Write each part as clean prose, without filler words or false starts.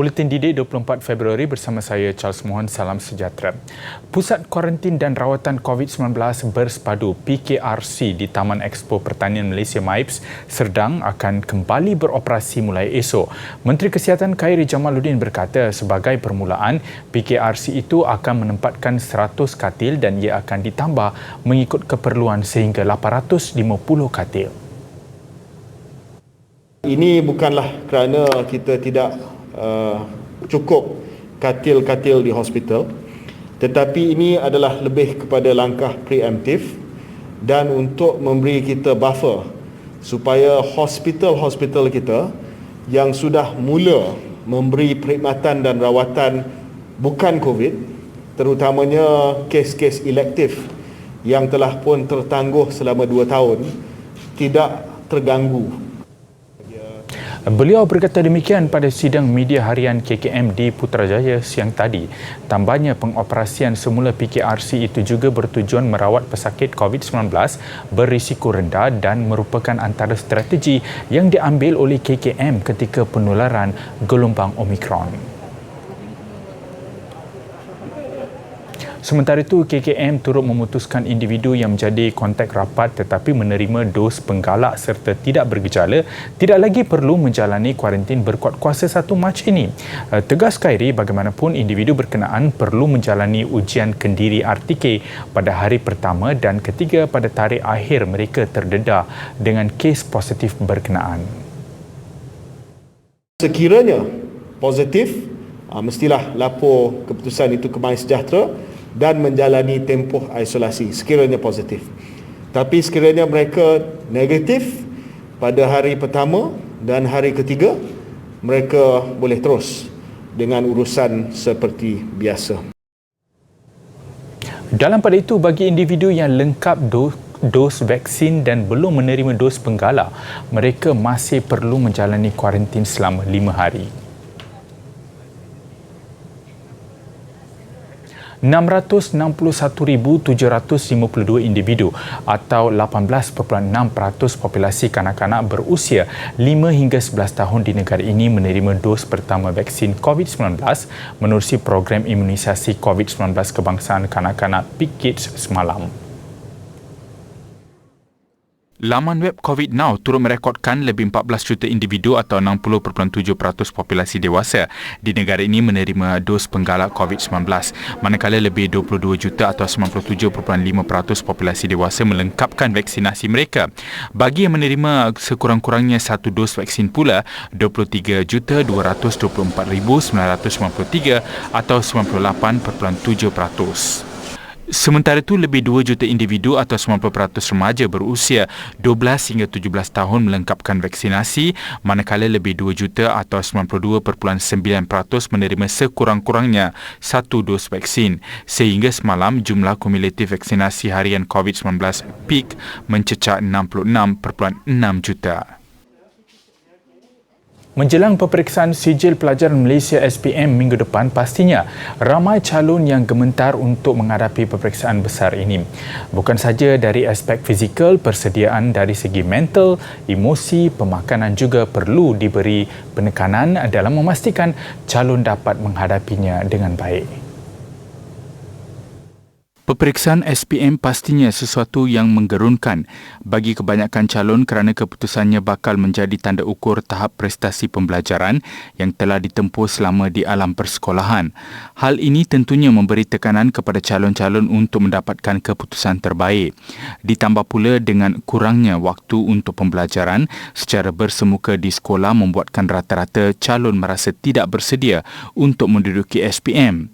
Buletin Didik 24 Februari bersama saya Charles Mohon, salam sejahtera. Pusat Kuarantin dan Rawatan COVID-19 Bersepadu PKRC di Taman Expo Pertanian Malaysia MIPS Serdang akan kembali beroperasi mulai esok. Menteri Kesihatan Khairi Jamaluddin berkata sebagai permulaan PKRC itu akan menempatkan 100 katil dan ia akan ditambah mengikut keperluan sehingga 850 katil. Ini bukanlah kerana kita tidak cukup katil-katil di hospital, tetapi ini adalah lebih kepada langkah preemptif dan untuk memberi kita buffer supaya hospital-hospital kita yang sudah mula memberi perkhidmatan dan rawatan bukan COVID, terutamanya kes-kes elektif yang telah pun tertangguh selama 2 tahun, tidak terganggu. Beliau berkata demikian pada sidang media harian KKM di Putrajaya siang tadi. Tambahnya, pengoperasian semula PKRC itu juga bertujuan merawat pesakit COVID-19 berisiko rendah dan merupakan antara strategi yang diambil oleh KKM ketika penularan gelombang Omicron. Sementara itu, KKM turut memutuskan individu yang menjadi kontak rapat tetapi menerima dos penggalak serta tidak bergejala tidak lagi perlu menjalani kuarantin berkuat kuasa 1 Mac ini. Tegas Khairi, bagaimanapun individu berkenaan perlu menjalani ujian kendiri RTK pada hari pertama dan ketiga pada tarikh akhir mereka terdedah dengan kes positif berkenaan. Sekiranya positif, mestilah lapor keputusan itu ke MySejahtera dan menjalani tempoh isolasi sekiranya positif. Tapi sekiranya mereka negatif pada hari pertama dan hari ketiga, mereka boleh terus dengan urusan seperti biasa. Dalam pada itu, bagi individu yang lengkap dos vaksin dan belum menerima dos penggalak, mereka masih perlu menjalani kuarantin selama 5 hari. 661,752 individu atau 18.6% populasi kanak-kanak berusia 5 hingga 11 tahun di negara ini menerima dos pertama vaksin COVID-19 menerusi program imunisasi COVID-19 kebangsaan kanak-kanak PKIDS semalam. Laman web COVID Now turut merekodkan lebih 14 juta individu atau 60.7% populasi dewasa di negara ini menerima dos penggalak COVID-19, manakala lebih 22 juta atau 97.5% populasi dewasa melengkapkan vaksinasi mereka. Bagi yang menerima sekurang-kurangnya 1 dos vaksin pula, 23,224,993 atau 98.7%. Sementara itu, lebih 2 juta individu atau 90% remaja berusia 12 hingga 17 tahun melengkapkan vaksinasi, manakala lebih 2 juta atau 92.9% menerima sekurang-kurangnya 1 dos vaksin. Sehingga semalam, jumlah kumulatif vaksinasi harian COVID-19 PEAK mencecah 66.6 juta. Menjelang peperiksaan sijil pelajaran Malaysia SPM minggu depan, pastinya ramai calon yang gementar untuk menghadapi peperiksaan besar ini. Bukan saja dari aspek fizikal, persediaan dari segi mental, emosi, pemakanan juga perlu diberi penekanan dalam memastikan calon dapat menghadapinya dengan baik. Peperiksaan SPM pastinya sesuatu yang menggerunkan bagi kebanyakan calon kerana keputusannya bakal menjadi tanda ukur tahap prestasi pembelajaran yang telah ditempuh selama di alam persekolahan. Hal ini tentunya memberi tekanan kepada calon-calon untuk mendapatkan keputusan terbaik. Ditambah pula dengan kurangnya waktu untuk pembelajaran secara bersemuka di sekolah membuatkan rata-rata calon merasa tidak bersedia untuk menduduki SPM.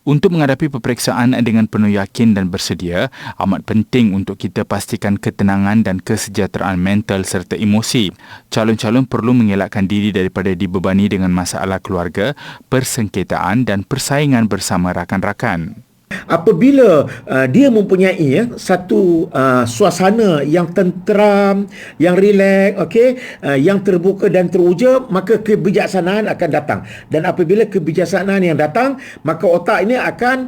Untuk menghadapi peperiksaan dengan penuh yakin dan bersedia, amat penting untuk kita pastikan ketenangan dan kesejahteraan mental serta emosi. Calon-calon perlu mengelakkan diri daripada dibebani dengan masalah keluarga, persengketaan dan persaingan bersama rakan-rakan. Apabila dia mempunyai satu suasana yang tenteram, yang rileks, yang terbuka dan teruja, maka kebijaksanaan akan datang. Dan apabila kebijaksanaan yang datang, maka otak ini akan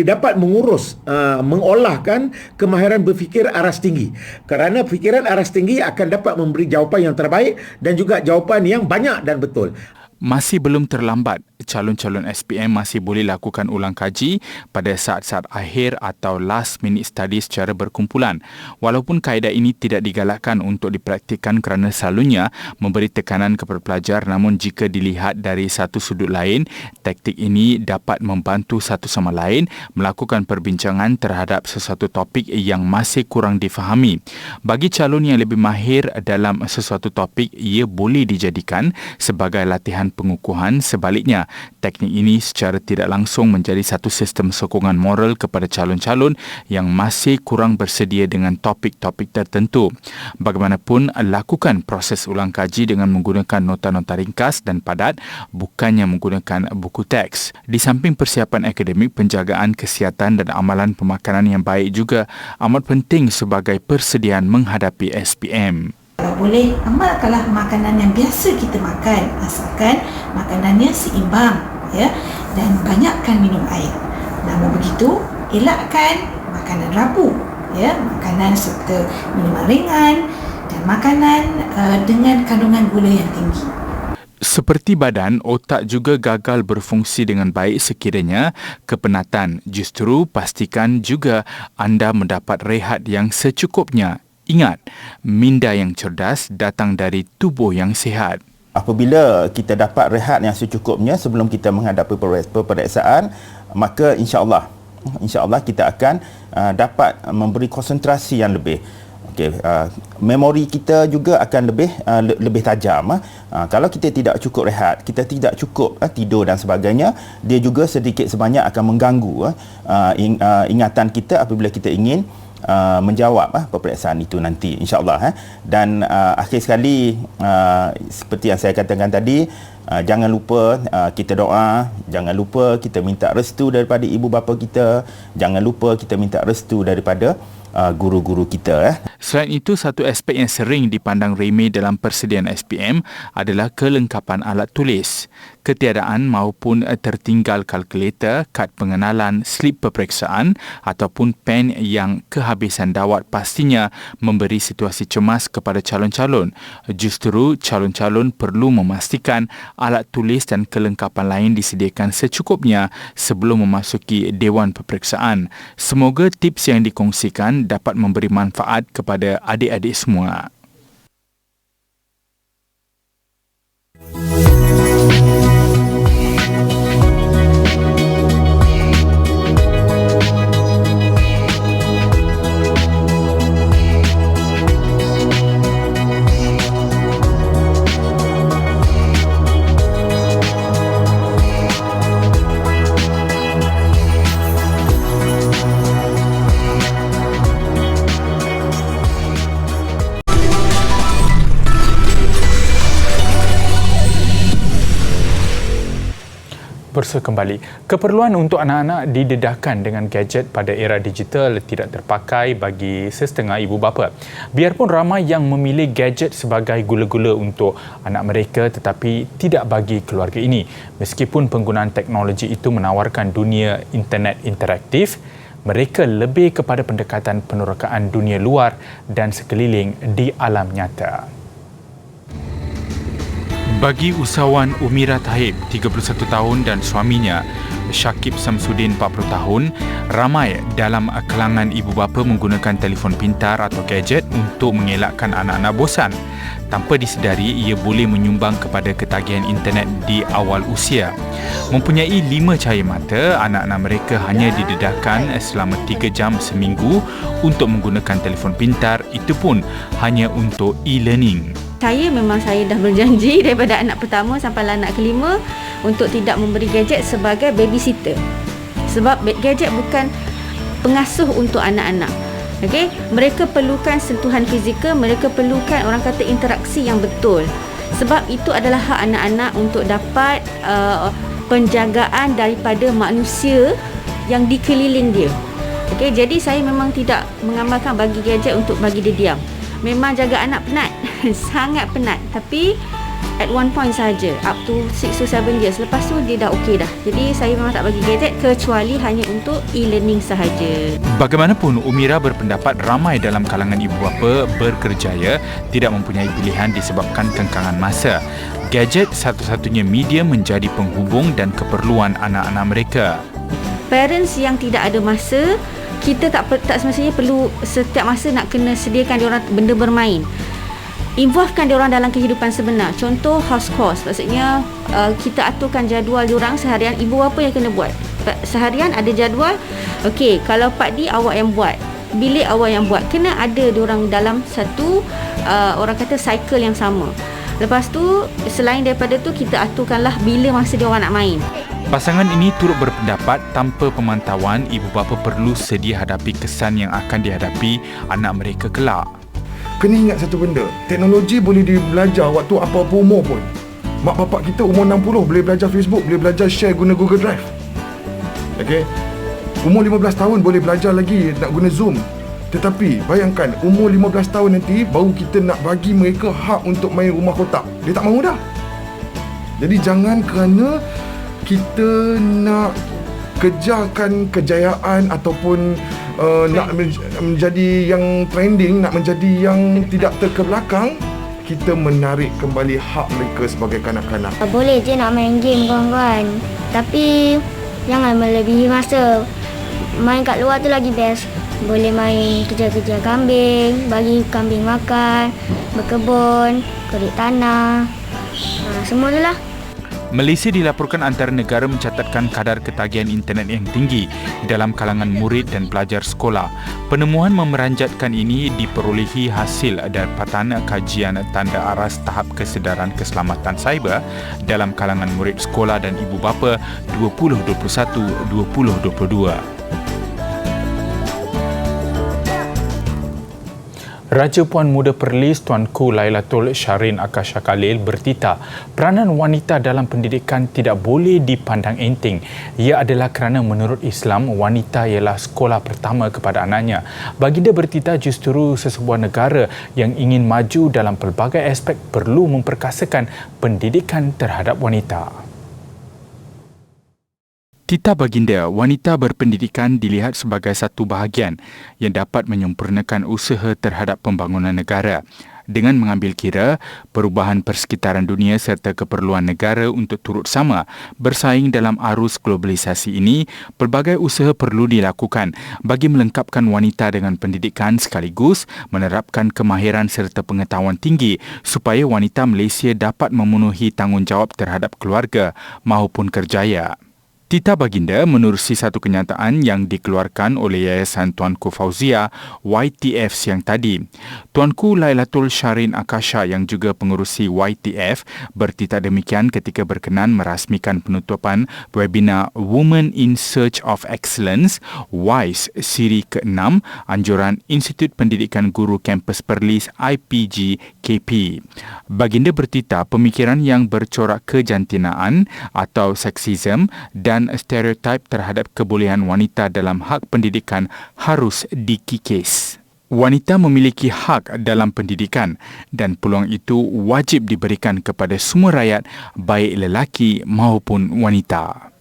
dapat mengurus, mengolahkan kemahiran berfikir aras tinggi. Kerana fikiran aras tinggi akan dapat memberi jawapan yang terbaik dan juga jawapan yang banyak dan betul. Masih belum terlambat. Calon-calon SPM masih boleh lakukan ulang kaji pada saat-saat akhir atau last minute study secara berkumpulan. Walaupun kaedah ini tidak digalakkan untuk dipraktikkan kerana selalunya memberi tekanan kepada pelajar, namun jika dilihat dari satu sudut lain, taktik ini dapat membantu satu sama lain melakukan perbincangan terhadap sesuatu topik yang masih kurang difahami. Bagi calon yang lebih mahir dalam sesuatu topik, ia boleh dijadikan sebagai latihan pengukuhan. Sebaliknya, teknik ini secara tidak langsung menjadi satu sistem sokongan moral kepada calon-calon yang masih kurang bersedia dengan topik-topik tertentu. Bagaimanapun, lakukan proses ulang kaji dengan menggunakan nota-nota ringkas dan padat, bukannya menggunakan buku teks. Di samping persiapan akademik, penjagaan kesihatan dan amalan pemakanan yang baik juga amat penting sebagai persediaan menghadapi SPM. Kalau boleh, amalkanlah makanan yang biasa kita makan, asalkan makanannya seimbang, ya, dan banyakkan minum air. Namun begitu, elakkan makanan rapuh, ya, makanan serta minuman ringan dan makanan dengan kandungan gula yang tinggi. Seperti badan, otak juga gagal berfungsi dengan baik sekiranya kepenatan. Justru pastikan juga anda mendapat rehat yang secukupnya. Ingat, minda yang cerdas datang dari tubuh yang sihat. Apabila kita dapat rehat yang secukupnya sebelum kita menghadapi peperiksaan, maka insya-Allah kita akan dapat memberi konsentrasi yang lebih. Memori kita juga akan lebih tajam. Kalau kita tidak cukup rehat, kita tidak cukup tidur dan sebagainya, dia juga sedikit sebanyak akan mengganggu ingatan kita apabila kita ingin menjawab peperiksaan itu nanti, insya-Allah. Dan akhir sekali, seperti yang saya katakan tadi, jangan lupa kita doa, jangan lupa kita minta restu daripada ibu bapa kita, jangan lupa kita minta restu daripada guru-guru kita. Selain itu, satu aspek yang sering dipandang remeh dalam persediaan SPM adalah kelengkapan alat tulis. Ketiadaan maupun tertinggal kalkulator, kad pengenalan, slip peperiksaan ataupun pen yang kehabisan dawat pastinya memberi situasi cemas kepada calon-calon. Justru, calon-calon perlu memastikan alat tulis dan kelengkapan lain disediakan secukupnya sebelum memasuki dewan peperiksaan. Semoga tips yang dikongsikan dapat memberi manfaat kepada adik-adik semua. Bersua kembali. Keperluan untuk anak-anak didedahkan dengan gadget pada era digital tidak terpakai bagi setengah ibu bapa. Biarpun ramai yang memilih gadget sebagai gula-gula untuk anak mereka, tetapi tidak bagi keluarga ini. Meskipun penggunaan teknologi itu menawarkan dunia internet interaktif, mereka lebih kepada pendekatan penerokaan dunia luar dan sekeliling di alam nyata. Bagi usahawan Umira Tahib, 31 tahun dan suaminya, Syakib Samsudin, 40 tahun, ramai dalam kalangan ibu bapa menggunakan telefon pintar atau gadget untuk mengelakkan anak-anak bosan. Tanpa disedari, ia boleh menyumbang kepada ketagihan internet di awal usia. Mempunyai 5 cahaya mata, anak-anak mereka hanya didedahkan selama 3 jam seminggu untuk menggunakan telefon pintar, itu pun hanya untuk e-learning. Saya dah berjanji daripada anak pertama sampai anak kelima untuk tidak memberi gadget sebagai babysitter. Sebab gadget bukan pengasuh untuk anak-anak. Okey, mereka perlukan sentuhan fizikal, mereka perlukan orang kata interaksi yang betul. Sebab itu adalah hak anak-anak untuk dapat penjagaan daripada manusia yang dikeliling dia. Okey, jadi saya memang tidak mengamalkan bagi gadget untuk bagi dia diam. Memang jaga anak penat, sangat penat. Tapi at one point saja, up to 6 to 7 years. Lepas tu dia dah okey dah. Jadi saya memang tak bagi gadget kecuali hanya untuk e-learning sahaja. Bagaimanapun, Umira berpendapat ramai dalam kalangan ibu bapa berkerjaya tidak mempunyai pilihan disebabkan kengkangan masa. Gadget satu-satunya media menjadi penghubung dan keperluan anak-anak mereka. Parents yang tidak ada masa, kita tak semestinya perlu setiap masa nak kena sediakan diorang benda bermain. Involvekan diorang dalam kehidupan sebenar. Contoh house chores, maksudnya kita aturkan jadual diorang seharian. Ibu apa yang kena buat seharian, ada jadual. Okey, kalau Pak D awak yang buat, bilik awak yang buat, kena ada diorang dalam satu orang kata cycle yang sama. Lepas tu, selain daripada tu, kita aturkanlah bila masa diorang nak main. Pasangan ini turut berpendapat tanpa pemantauan, ibu bapa perlu sedia hadapi kesan yang akan dihadapi anak mereka kelak. Kena ingat satu benda, teknologi boleh dibelajar waktu apa-apa umur pun. Mak bapak kita umur 60 boleh belajar Facebook, boleh belajar share guna Google Drive. Okey. Umur 15 tahun boleh belajar lagi nak guna Zoom. Tetapi bayangkan umur 15 tahun nanti baru kita nak bagi mereka hak untuk main rumah kotak. Dia tak mahu dah. Jadi jangan kerana kita nak kejarkan kejayaan ataupun nak menjadi yang trending, nak menjadi yang tidak terkebelakang, kita menarik kembali hak mereka sebagai kanak-kanak. Boleh je nak main game kawan-kawan, tapi jangan melebihi masa. Main kat luar tu lagi best. Boleh main kejar-kejar kambing, bagi kambing makan, berkebun, korek tanah, semua tu lah. Malaysia dilaporkan antara negara mencatatkan kadar ketagihan internet yang tinggi dalam kalangan murid dan pelajar sekolah. Penemuan memeranjatkan ini diperolehi hasil dapatan kajian tanda aras tahap kesedaran keselamatan cyber dalam kalangan murid sekolah dan ibu bapa 2021-2022. Raja Puan Muda Perlis Tuanku Lailatul Syarin Akasha Khalil bertitah peranan wanita dalam pendidikan tidak boleh dipandang enteng. Ia adalah kerana menurut Islam, wanita ialah sekolah pertama kepada anaknya. Baginda bertitah justru sesebuah negara yang ingin maju dalam pelbagai aspek perlu memperkasakan pendidikan terhadap wanita. Titah baginda, wanita berpendidikan dilihat sebagai satu bahagian yang dapat menyempurnakan usaha terhadap pembangunan negara. Dengan mengambil kira perubahan persekitaran dunia serta keperluan negara untuk turut sama bersaing dalam arus globalisasi ini, pelbagai usaha perlu dilakukan bagi melengkapkan wanita dengan pendidikan sekaligus menerapkan kemahiran serta pengetahuan tinggi supaya wanita Malaysia dapat memenuhi tanggungjawab terhadap keluarga maupun kerjaya. Titah baginda menerusi satu kenyataan yang dikeluarkan oleh Yayasan Tuanku Fauzia YTF siang tadi. Tuanku Lailatul Syarin Akasha yang juga pengerusi YTF bertitah demikian ketika berkenan merasmikan penutupan webinar Women in Search of Excellence WISE siri ke-6 anjuran Institut Pendidikan Guru Kampus Perlis IPG-KP. Baginda bertitah pemikiran yang bercorak kejantinaan atau seksisme dan stereotip terhadap kebolehan wanita dalam hak pendidikan harus dikikis. Wanita memiliki hak dalam pendidikan dan peluang itu wajib diberikan kepada semua rakyat, baik lelaki maupun wanita.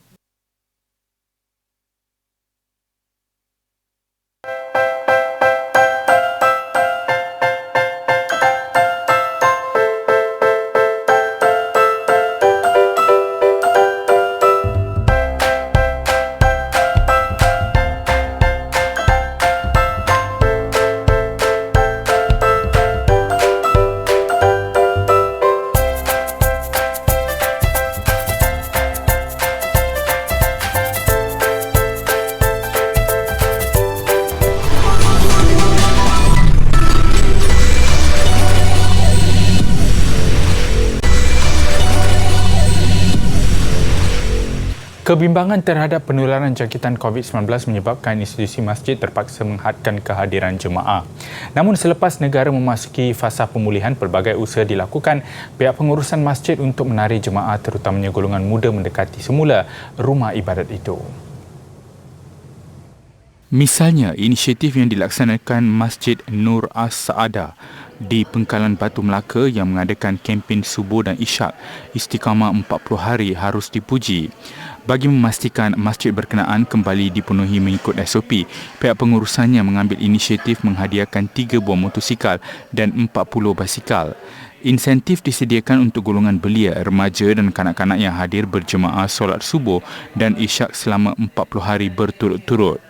Kebimbangan terhadap penularan jangkitan COVID-19 menyebabkan institusi masjid terpaksa menghadkan kehadiran jemaah. Namun selepas negara memasuki fasa pemulihan, pelbagai usaha dilakukan pihak pengurusan masjid untuk menarik jemaah terutamanya golongan muda mendekati semula rumah ibadat itu. Misalnya, inisiatif yang dilaksanakan Masjid Nur As-Saadah di Pengkalan Batu Melaka yang mengadakan kempen subuh dan isyak istiqamah 40 hari harus dipuji. Bagi memastikan masjid berkenaan kembali dipenuhi mengikut SOP, pihak pengurusannya mengambil inisiatif menghadiahkan 3 buah motosikal dan 40 basikal. Insentif disediakan untuk golongan belia, remaja dan kanak-kanak yang hadir berjemaah solat subuh dan isyak selama 40 hari berturut-turut.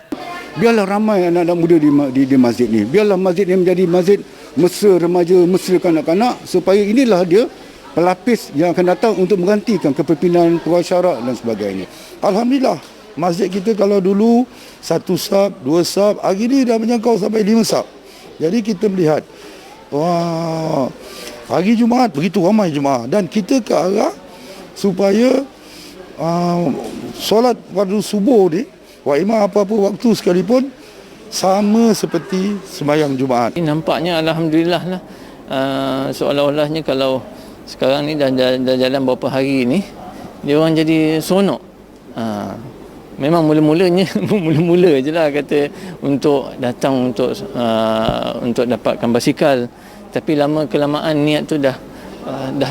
Biarlah ramai anak-anak muda di masjid ni. Biarlah masjid ni menjadi masjid mesra remaja, mesra kanak-kanak, supaya inilah dia pelapis yang akan datang untuk menggantikan kepimpinan pengacara dan sebagainya. Alhamdulillah, masjid kita kalau dulu 1 sab, 2 sab, hari ni dah menjangkau sampai 5 sab. Jadi kita melihat, wah, hari Jumaat begitu ramai jemaah, dan kita ke arah supaya solat pada subuh ni, Imam apa-apa waktu sekalipun sama seperti sembahyang Jumaat. Nampaknya alhamdulillah lah, seolah-olahnya kalau sekarang ni dah jalan beberapa hari ni, dia orang jadi seronok. Memang mula-mulanya mula je lah kata untuk datang untuk dapatkan basikal, tapi lama kelamaan niat tu dah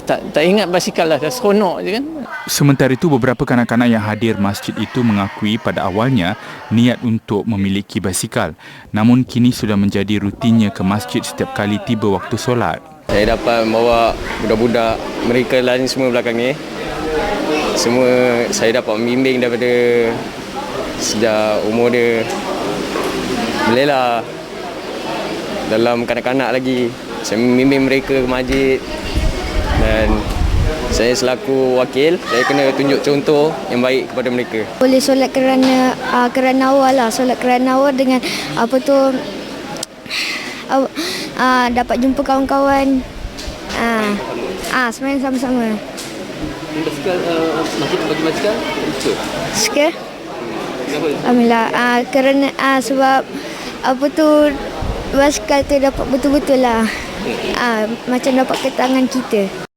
tak ingat basikal lah, dah seronok je kan. Sementara itu, beberapa kanak-kanak yang hadir masjid itu mengakui pada awalnya niat untuk memiliki basikal, namun kini sudah menjadi rutinnya ke masjid setiap kali tiba waktu solat. Saya dapat membawa budak-budak mereka lain semua belakang ni. Semua saya dapat membimbing daripada sejak umur dia belela dalam kanak-kanak lagi. Saya membimbing mereka ke masjid, dan saya selaku wakil, saya kena tunjuk contoh yang baik kepada mereka. Boleh solat kerana awal lah, solat kerana awal dengan dapat jumpa kawan-kawan, sebenarnya sama-sama. Basikal, masjid bagi basikal, suka? Alhamdulillah, kerana sebab basikal tu dapat betul-betul lah, macam dapat ke tangan kita.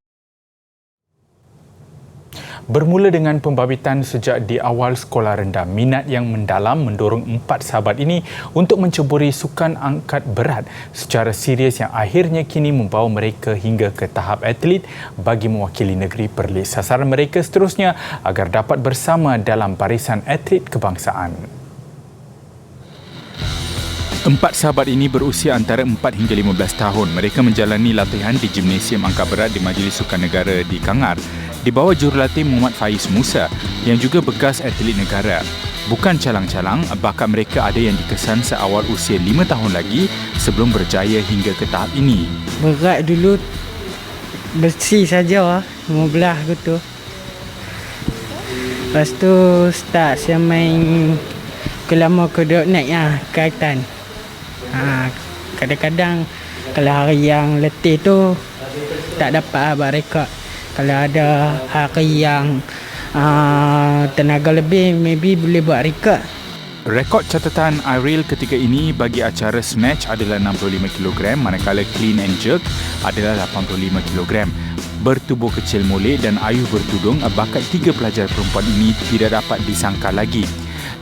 Bermula dengan pembabitan sejak di awal sekolah rendah, minat yang mendalam mendorong 4 sahabat ini untuk menceburi sukan angkat berat secara serius yang akhirnya kini membawa mereka hingga ke tahap atlet bagi mewakili negeri Perlis. Sasaran mereka seterusnya agar dapat bersama dalam barisan atlet kebangsaan. 4 sahabat ini berusia antara 4 hingga 15 tahun. Mereka menjalani latihan di Gimnasium Angkat Berat di Majlis Sukan Negara di Kangar di bawah jurulatih Muhammad Faiz Musa yang juga bekas atlet negara. Bukan calang-calang, bakat mereka ada yang dikesan seawal usia 5 tahun lagi sebelum berjaya hingga ke tahap ini. Berat dulu bersih saja 15 gitu. Lepas tu start saya main kelama kedok naik kaitan. Kadang-kadang kalau hari yang letih tu tak dapat abang rekod. Kalau ada hari yang tenaga lebih, maybe boleh buat rekod. Rekod catatan Iril ketika ini bagi acara snatch adalah 65 kg, manakala clean and jerk adalah 85 kg. Bertubuh kecil molek dan ayuh bertudung, bakat 3 pelajar perempuan ini tidak dapat disangka lagi.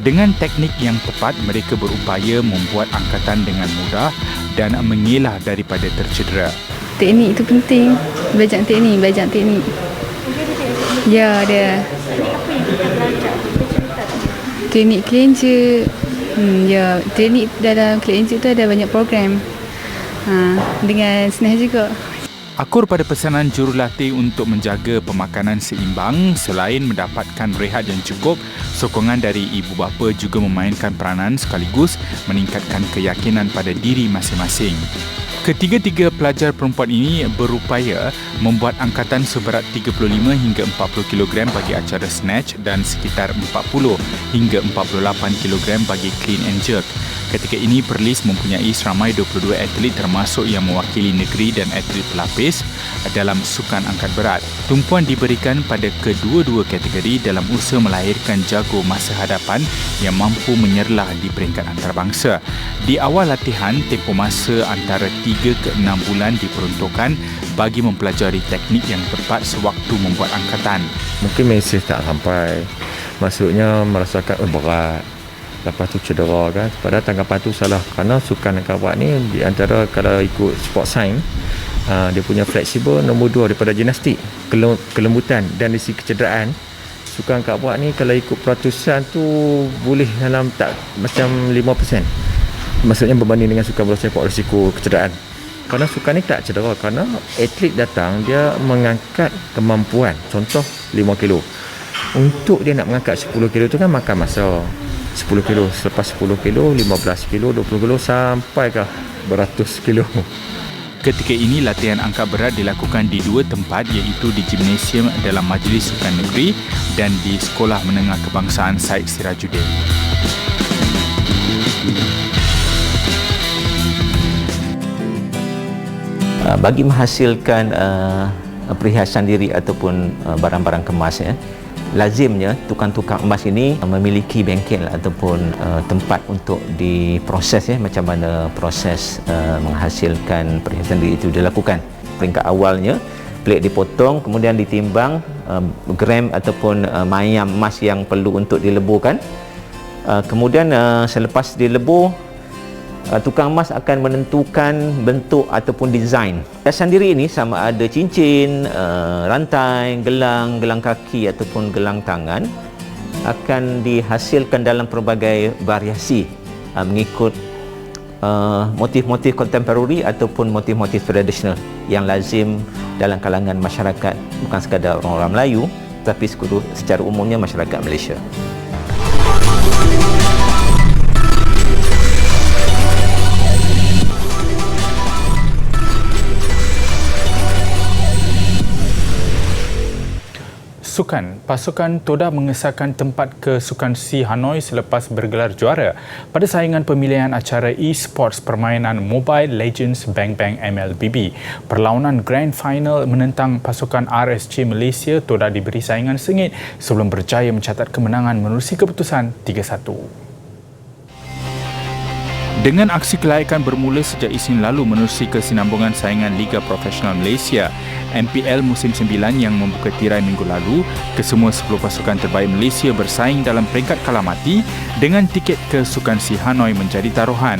Dengan teknik yang tepat, mereka berupaya membuat angkatan dengan mudah dan mengelak daripada tercedera. Teknik itu penting. Belajar teknik. Ya, dia. Teknik clean jerk. Ya, teknik dalam clean jerk tu ada banyak program. Dengan snatch juga. Akur pada pesanan jurulatih untuk menjaga pemakanan seimbang, selain mendapatkan rehat yang cukup, sokongan dari ibu bapa juga memainkan peranan sekaligus meningkatkan keyakinan pada diri masing-masing. Ketiga-tiga pelajar perempuan ini berupaya membuat angkatan seberat 35 hingga 40 kg bagi acara snatch dan sekitar 40 hingga 48 kg bagi clean and jerk. Ketika ini, Perlis mempunyai seramai 22 atlet termasuk yang mewakili negeri dan atlet pelapis dalam sukan angkat berat. Tumpuan diberikan pada kedua-dua kategori dalam usaha melahirkan jago masa hadapan yang mampu menyerlah di peringkat antarabangsa. Di awal latihan, tempoh masa antara 3 ke 6 bulan diperuntukkan bagi mempelajari teknik yang tepat sewaktu membuat angkatan. Mungkin mesej tak sampai, maksudnya merasakan berat. lepas tu cedera kan. Padahal tanggapan tu salah, kerana sukan angkat berat ni di antara kalau ikut sport science, dia punya fleksibel nombor 2 daripada gimnastik, kelembutan dan dari segi kecederaan. Sukan angkat berat ni kalau ikut peratusan tu boleh dalam tak macam 5%. Maksudnya berbanding dengan sukan bola sepak, risiko kecederaan. Kerana sukan ni tak cedera, kerana atlet datang dia mengangkat kemampuan, contoh 5 kilo. Untuk dia nak mengangkat 10 kilo tu kan makan masa 10 kilo, selepas 10 kilo, 15 kilo, 20 kilo sampai ke beratus kilo. Ketika ini latihan angkat berat dilakukan di 2 tempat, iaitu di gimnasium dalam Majlis Sukan Negeri dan di Sekolah Menengah Kebangsaan Said Sirajuddin. Bagi menghasilkan perhiasan diri ataupun barang-barang kemas, lazimnya tukang-tukang emas ini memiliki bengkel ataupun tempat untuk diproses, macam mana proses menghasilkan perhiasan diri itu dilakukan. Peringkat awalnya plate dipotong, kemudian ditimbang gram ataupun mayam emas yang perlu untuk dileburkan. Kemudian selepas dilebur, tukang emas akan menentukan bentuk ataupun desain. Hiasan diri ini sama ada cincin, rantai, gelang kaki ataupun gelang tangan akan dihasilkan dalam pelbagai variasi mengikut motif-motif kontemporari ataupun motif-motif tradisional yang lazim dalam kalangan masyarakat, bukan sekadar orang-orang Melayu tapi secara umumnya masyarakat Malaysia. Sukan, pasukan Toda mengesahkan tempat ke Sukan C Hanoi selepas bergelar juara pada saingan pemilihan acara e-sports permainan Mobile Legends Bang Bang MLBB. Perlawanan Grand Final menentang pasukan RSC Malaysia, Toda diberi saingan sengit sebelum berjaya mencatat kemenangan menerusi keputusan 3-1. Dengan aksi kelayakan bermula sejak Isnin lalu menerusi kesinambungan saingan Liga Profesional Malaysia MPL musim 9 yang membuka tirai minggu lalu, kesemua 10 pasukan terbaik Malaysia bersaing dalam peringkat kalah mati dengan tiket ke Sukan C Hanoi menjadi taruhan.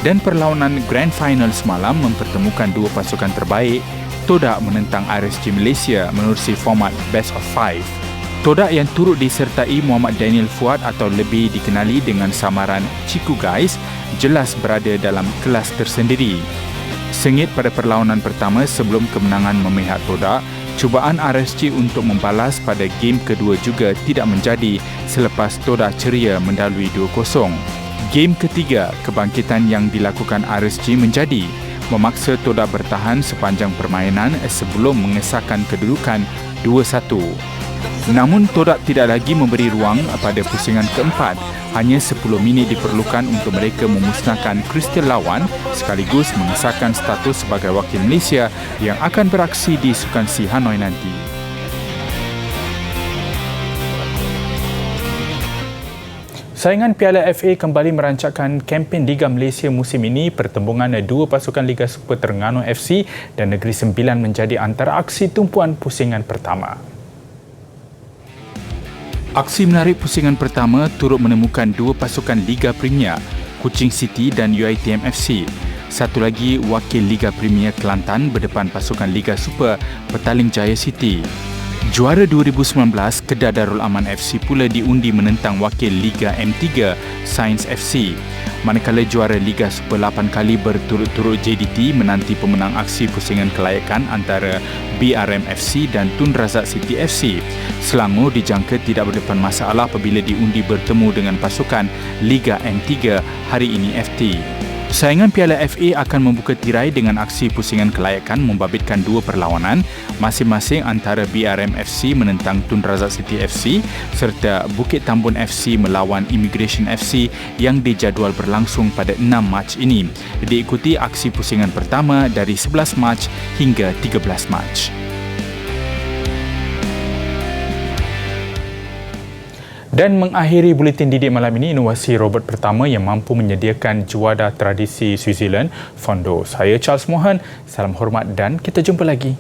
Dan perlawanan Grand Final semalam mempertemukan 2 pasukan terbaik, Toda menentang RSC Malaysia menerusi format Best of 5. Toda yang turut disertai Muhammad Daniel Fuad atau lebih dikenali dengan samaran Ciku Guys jelas berada dalam kelas tersendiri. Sengit pada perlawanan pertama sebelum kemenangan memihak Toda, cubaan RSC untuk membalas pada game kedua juga tidak menjadi selepas Toda ceria mendalui 2-0. Game ketiga, kebangkitan yang dilakukan RSC menjadi memaksa Toda bertahan sepanjang permainan sebelum mengesahkan kedudukan 2-1. Namun Toda tidak lagi memberi ruang pada pusingan keempat. Hanya 10 minit diperlukan untuk mereka memusnahkan Crystal lawan sekaligus mengesahkan status sebagai wakil Malaysia yang akan beraksi di Sukan C Hanoi nanti. Saingan Piala FA kembali merancangkan kempen Liga Malaysia musim ini. Pertembungan 2 pasukan Liga Super Terengganu FC dan Negeri Sembilan menjadi antara aksi tumpuan pusingan pertama. Aksi menarik pusingan pertama turut menemukan 2 pasukan Liga Premier, Kuching City dan UiTM FC. Satu lagi wakil Liga Premier Kelantan berdepan pasukan Liga Super Petaling Jaya City. Juara 2019 Kedah Darul Aman FC pula diundi menentang wakil Liga M3 Sains FC. Manakala juara Liga Super 8 kali berturut-turut JDT menanti pemenang aksi pusingan kelayakan antara BRM FC dan Tun Razak City FC. Selangor dijangka tidak berdepan masalah apabila diundi bertemu dengan pasukan Liga M3 hari ini FT. Saingan Piala FA akan membuka tirai dengan aksi pusingan kelayakan membabitkan 2 perlawanan masing-masing antara BRM FC menentang Tun Razak City FC serta Bukit Tambun FC melawan Immigration FC yang dijadual berlangsung pada 6 Mac ini. Diikuti aksi pusingan pertama dari 11 Mac hingga 13 Mac. Dan mengakhiri buletin didik malam ini, inovasi robot pertama yang mampu menyediakan juada tradisi Switzerland, Fondo. Saya Charles Mohan, salam hormat dan kita jumpa lagi.